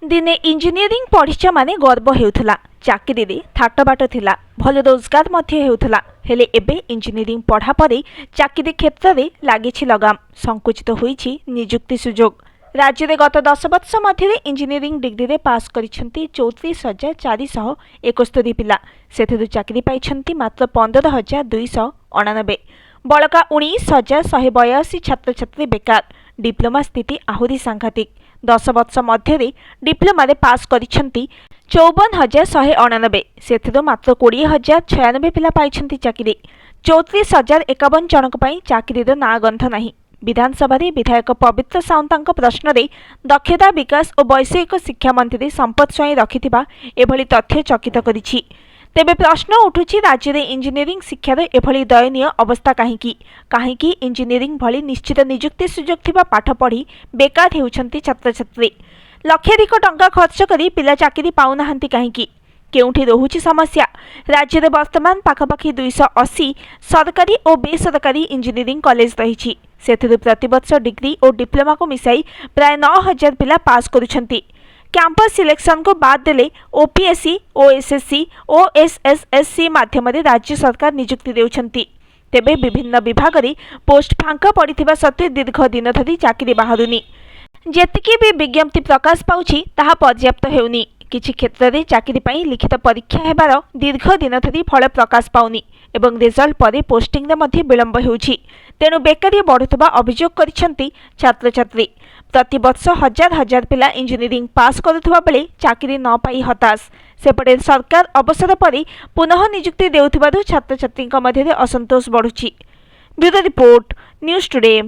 दिने इंजीनियरिंग पढ़िछ माने गर्व हेउथला, चाकरी रे थाटबाट थिला, भल रोजगार मध्य हेउथला। हेले एबे इंजीनियरिंग पढ़ा परे चाकरी क्षेत्र रे लागिछि लगाम, संकुचित होईछि नियुक्ति सुजोग। राज्य में गत 10 वर्ष मध्य इंजीनियरिंग डिग्री रे पास करिसेंती 34,471 पिला, सेथिरु चाकरी पाइछंती मात्र 15,299। बळका 19,182 छात्र छात्री बेकार। डिप्लोमा स्थिति आहुरी सांघातिक। 10 वर्ष मध्य डिप्लोमा रे पास करिसेंती 54,199, सेथिरु मात्र 20,096 पिला पाइछंती चाकरी। 34,051 जनक पई चाकरी रो ना गंध नाही। विधानसभा विधायक पवित्र साउंतांक प्रश्न रे दक्षता विकास और वैषयिक शिक्षा मंत्री संपत स्वाई रखिथिबा एभली तथ्य चकित करिछि। तेबे प्रश्न उठुछि, राज्य में इंजीनियरिंग शिक्षार एभली दयनीय अवस्था काहींकी? काहींकी इंजीनियरिंग भली निश्चित नियुक्ति सुजोग थिबा पाठ पढ़ी बेकार हेउछंती छात्र छात्री? लक्षाधिक टंका खर्च करी पिला चाकरी पाउनाहांती काहींकी? केउठी रहुछि समस्या? राज्य में वर्तमान पाखापाखि 280 सरकारी और बेसरकारी इंजीनियरिंग कॉलेज रही। सेथिरु प्रतिवर्ष डिग्री और डिप्लोमा को मिसाई प्राय 9,000 पिला पास करुछंती। कैंपस सिलेक्शन को बाद देले ओपीएससी, ओएसएससी, ओएसएसएससी माध्यम राज्य सरकार नियुक्ति देउछंती। तेबे विभिन्न विभाग रे पोस्ट फांका पड़िथिबा सत्वे दीर्घ दिन धरी चाकरी बाहरुनी। जेतिकी भी विज्ञप्ति प्रकाश पाउछि ताहा पर्याप्त हेउनी। किछि क्षेत्र में चाकरी पाई लिखित परीक्षा हेबार दीर्घ दिन धरी फल प्रकाश पाउनी एवं रिजल्ट परे पोस्टिंग रे मध्य विलंब हेउछि। तेणु बेकारी बढ़ुवा अभियोग करिसेंती छात्र छात्री। प्रति वर्ष हजार हजार पिला इंजीनियरिंग पास करुवा बेले चाकरी न पाई हताश। सेपटे सरकार अवसर पर पुनः नियुक्ति देउथिबारु छात्र छात्री मध्य असंतोष बढ़ुछि। Bureau report, news today.